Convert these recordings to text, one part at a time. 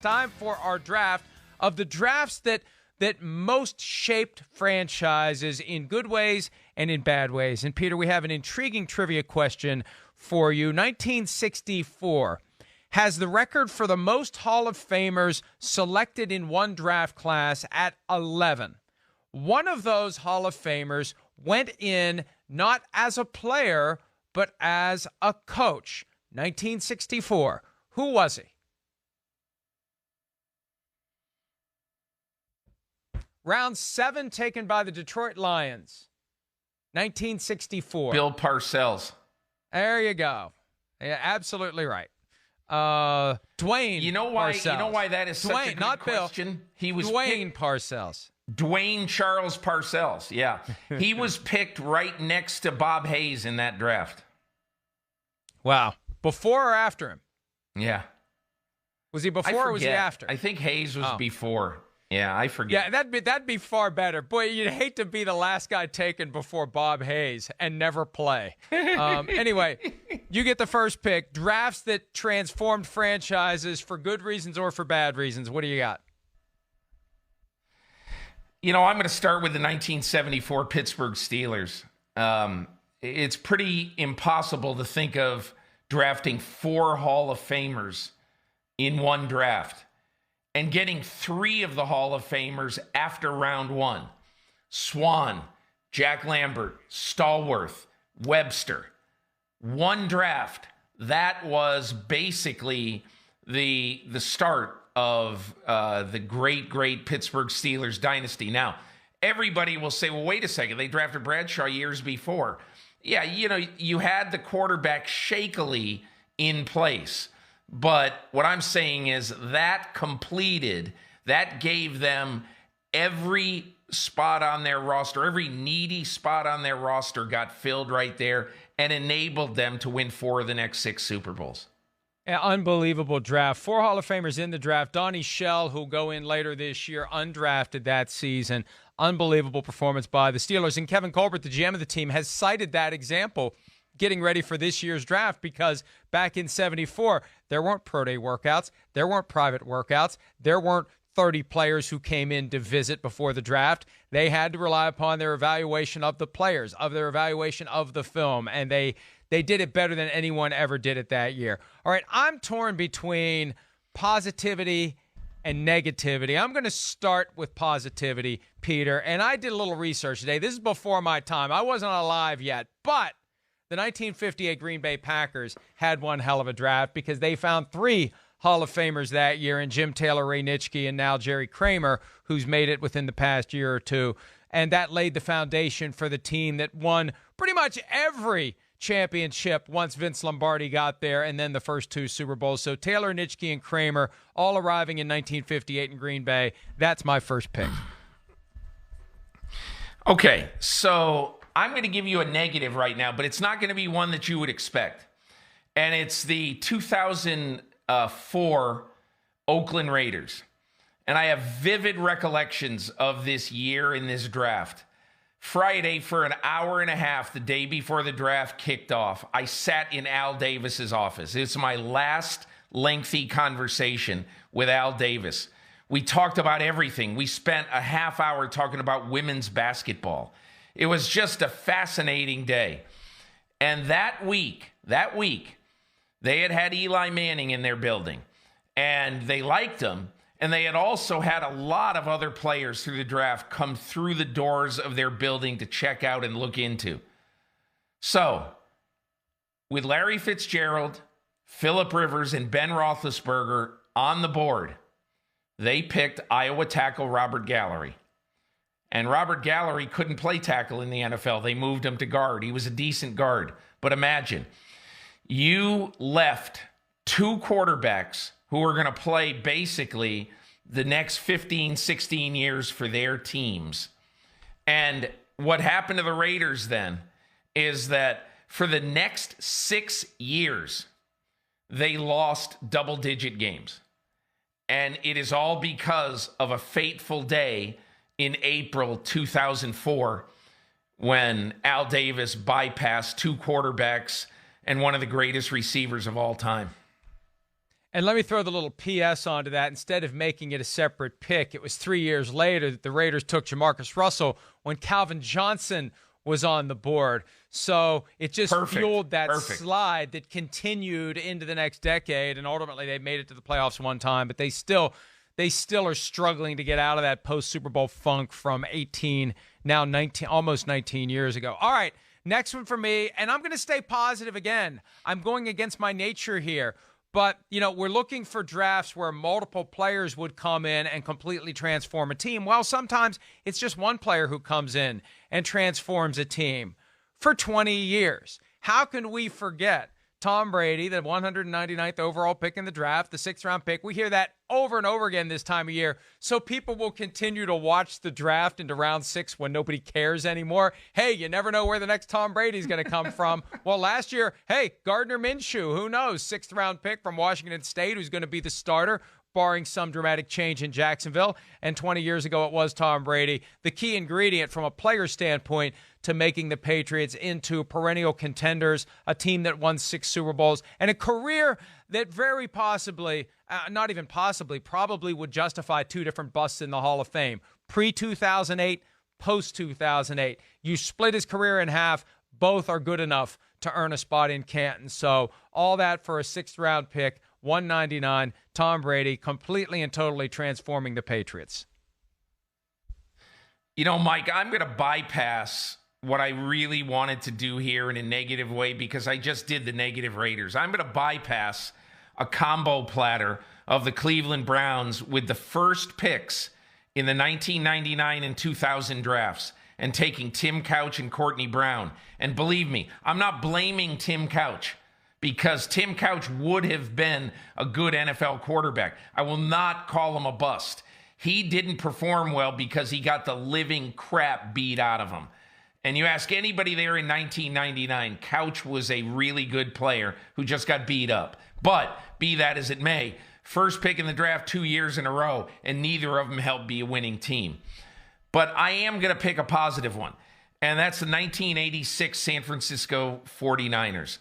Time for our draft of the drafts that most shaped franchises in good ways and in bad ways. And Peter, we have an intriguing trivia question for you. 1964 has the record for the most Hall of Famers selected in one draft class at 11. One of those Hall of Famers went in not as a player, but as a coach. 1964. Who was he? Round 7 taken by the Detroit Lions. 1964. Bill Parcells. There you go. Yeah, absolutely right. Dwayne. You know why? Parcells. You know why that is such a good question? Bill. He was Dwayne Parcells. Dwayne Charles Parcells. Yeah, he was picked right next to Bob Hayes in that draft. Wow. Before or after him? Yeah. Was he before or was he after? I think Hayes was before. Yeah, I forget. Yeah, that'd be far better. Boy, you'd hate to be the last guy taken before Bob Hayes and never play. Anyway, you get the first pick. Drafts that transformed franchises for good reasons or for bad reasons. What do you got? You know, I'm going to start with the 1974 Pittsburgh Steelers. It's pretty impossible to think of drafting 4 Hall of Famers in one draft. And getting 3 of the Hall of Famers after round 1. Swan, Jack Lambert, Stallworth, Webster. One draft. That was basically the start of the great Pittsburgh Steelers dynasty. Now, everybody will say, well, wait a second. They drafted Bradshaw years before. Yeah, you know, you had the quarterback shakily in place. But what I'm saying is that gave them every spot on their roster, every needy spot on their roster got filled right there and enabled them to win 4 of the next 6 Super Bowls. Yeah, unbelievable draft. 4 Hall of Famers in the draft. Donnie Shell, who'll go in later this year, undrafted that season. Unbelievable performance by the Steelers. And Kevin Colbert, the GM of the team, has cited that example getting ready for this year's draft because back in 74, there weren't pro day workouts. There weren't private workouts. There weren't 30 players who came in to visit before the draft. They had to rely upon their evaluation of the players, of their evaluation of the film, and they did it better than anyone ever did it that year. All right, I'm torn between positivity and negativity. I'm going to start with positivity, Peter, and I did a little research today. This is before my time. I wasn't alive yet, but the 1958 Green Bay Packers had one hell of a draft because they found 3 Hall of Famers that year in Jim Taylor, Ray Nitschke, and now Jerry Kramer, who's made it within the past year or two. And that laid the foundation for the team that won pretty much every championship once Vince Lombardi got there, and then the first 2 Super Bowls. So Taylor, Nitschke, and Kramer all arriving in 1958 in Green Bay. That's my first pick. Okay, so I'm going to give you a negative right now, but it's not going to be one that you would expect. And it's the 2004 Oakland Raiders. And I have vivid recollections of this year in this draft. Friday, for an hour and a half, the day before the draft kicked off, I sat in Al Davis's office. It's my last lengthy conversation with Al Davis. We talked about everything. We spent a half hour talking about women's basketball. It was just a fascinating day. And that week, they had Eli Manning in their building. And they liked him. And they had also had a lot of other players through the draft come through the doors of their building to check out and look into. So, with Larry Fitzgerald, Phillip Rivers, and Ben Roethlisberger on the board, they picked Iowa tackle Robert Gallery. And Robert Gallery couldn't play tackle in the NFL. They moved him to guard. He was a decent guard. But imagine, you left 2 quarterbacks who were going to play basically the next 15, 16 years for their teams. And what happened to the Raiders then is that for the next 6 years, they lost double-digit games. And it is all because of a fateful day in April 2004 when Al Davis bypassed 2 quarterbacks and one of the greatest receivers of all time. And let me throw the little PS onto that. Instead of making it a separate pick, it was 3 years later that the Raiders took Jamarcus Russell when Calvin Johnson was on the board. So it just fueled that slide that continued into the next decade, and ultimately they made it to the playoffs one time, but they still are struggling to get out of that post-Super Bowl funk from 18, now 19, almost 19 years ago. All right, next one for me, and I'm going to stay positive again. I'm going against my nature here. But, we're looking for drafts where multiple players would come in and completely transform a team. Well, sometimes it's just one player who comes in and transforms a team for 20 years. How can we forget Tom Brady, the 199th overall pick in the draft, the 6th-round pick? We hear that over and over again this time of year. So people will continue to watch the draft into round 6 when nobody cares anymore. Hey, you never know where the next Tom Brady's going to come from. Well, last year, hey, Gardner Minshew, who knows? 6th-round pick from Washington State, who's going to be the starter, barring some dramatic change in Jacksonville. And 20 years ago, it was Tom Brady. The key ingredient from a player standpoint to making the Patriots into perennial contenders, a team that won 6 Super Bowls, and a career that very possibly, not even possibly, probably would justify 2 different busts in the Hall of Fame. Pre-2008, post-2008. You split his career in half. Both are good enough to earn a spot in Canton. So all that for a 6th-round pick, 199, Tom Brady, completely and totally transforming the Patriots. Mike, I'm going to bypass what I really wanted to do here in a negative way because I just did the negative Raiders. I'm going to bypass a combo platter of the Cleveland Browns with the first picks in the 1999 and 2000 drafts and taking Tim Couch and Courtney Brown. And believe me, I'm not blaming Tim Couch because Tim Couch would have been a good NFL quarterback. I will not call him a bust. He didn't perform well because he got the living crap beat out of him. And you ask anybody there in 1999, Couch was a really good player who just got beat up. But be that as it may, first pick in the draft 2 years in a row, and neither of them helped be a winning team. But I am going to pick a positive one, and that's the 1986 San Francisco 49ers.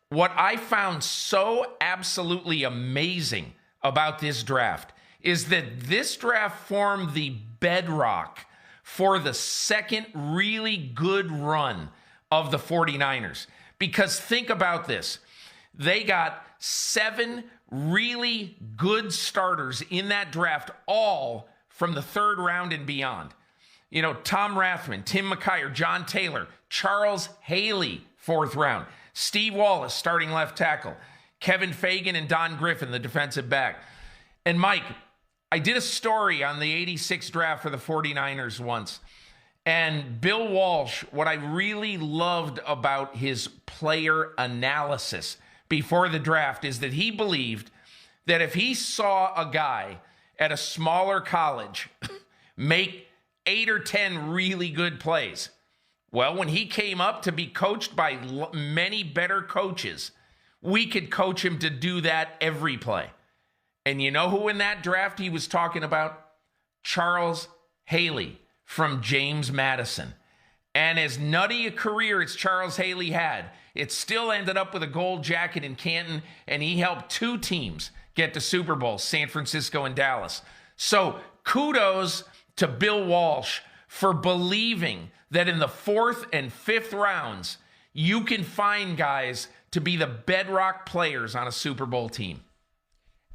What I found so absolutely amazing about this draft is that this draft formed the bedrock for the second really good run of the 49ers. Because think about this. They got 7 really good starters in that draft, all from the 3rd round and beyond. Tom Rathman, Tim McKyer, John Taylor, Charles Haley, 4th round. Steve Wallace, starting left tackle. Kevin Fagan and Don Griffin, the defensive back. And Mike, I did a story on the 86 draft for the 49ers once. And Bill Walsh, what I really loved about his player analysis before the draft is that he believed that if he saw a guy at a smaller college make 8 or 10 really good plays, well, when he came up to be coached by many better coaches, we could coach him to do that every play. And you know who in that draft he was talking about? Charles Haley from James Madison. And as nutty a career as Charles Haley had, it still ended up with a gold jacket in Canton, and he helped 2 teams get to Super Bowls, San Francisco and Dallas. So kudos to Bill Walsh for believing that in the 4th and 5th rounds, you can find guys to be the bedrock players on a Super Bowl team.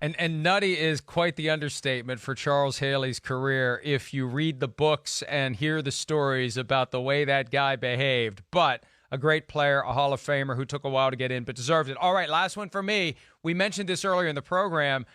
And nutty is quite the understatement for Charles Haley's career if you read the books and hear the stories about the way that guy behaved. But a great player, a Hall of Famer who took a while to get in but deserved it. All right, last one for me. We mentioned this earlier in the program.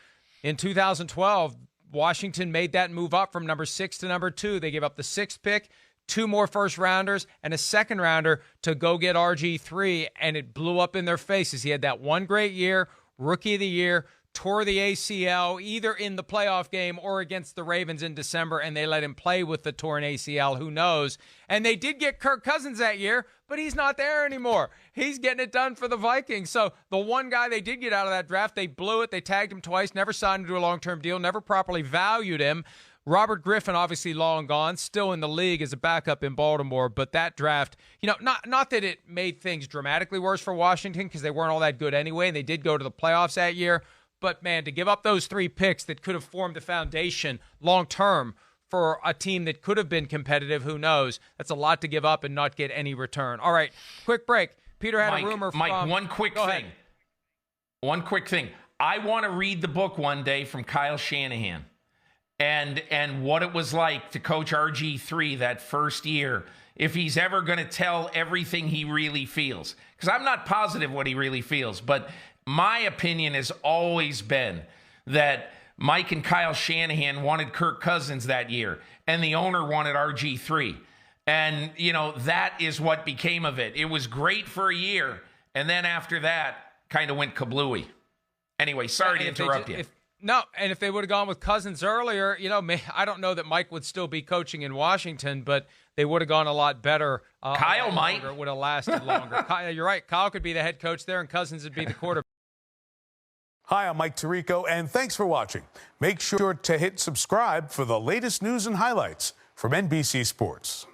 In 2012, Washington made that move up from number 6 to number 2. They gave up the 6th pick, 2 more first-rounders, and a second-rounder to go get RG3, and it blew up in their faces. He had that one great year, Rookie of the Year, tore the ACL either in the playoff game or against the Ravens in December, and they let him play with the torn ACL. Who knows? And they did get Kirk Cousins that year, but he's not there anymore. He's getting it done for the Vikings. So the one guy they did get out of that draft, they blew it. They tagged him twice, never signed him to a long-term deal, never properly valued him. Robert Griffin, obviously long gone, still in the league as a backup in Baltimore. But that draft, not that it made things dramatically worse for Washington because they weren't all that good anyway, and they did go to the playoffs that year. But, man, to give up those 3 picks that could have formed the foundation long-term for a team that could have been competitive, who knows? That's a lot to give up and not get any return. All right, quick break. Peter had a rumor from... Mike, one quick thing. One quick thing. I want to read the book one day from Kyle Shanahan and what it was like to coach RG3 that first year, if he's ever going to tell everything he really feels. Because I'm not positive what he really feels, but my opinion has always been that Mike and Kyle Shanahan wanted Kirk Cousins that year, and the owner wanted RG3. And, you know, that is what became of it. It was great for a year, and then after that, kind of went kablooey. Anyway, sorry to interrupt you. And if they would have gone with Cousins earlier, you know, I don't know that Mike would still be coaching in Washington, but they would have gone a lot better. Kyle might. It would have lasted longer. You're right. Kyle could be the head coach there, and Cousins would be the quarterback. Hi, I'm Mike Tirico, and thanks for watching. Make sure to hit subscribe for the latest news and highlights from NBC Sports.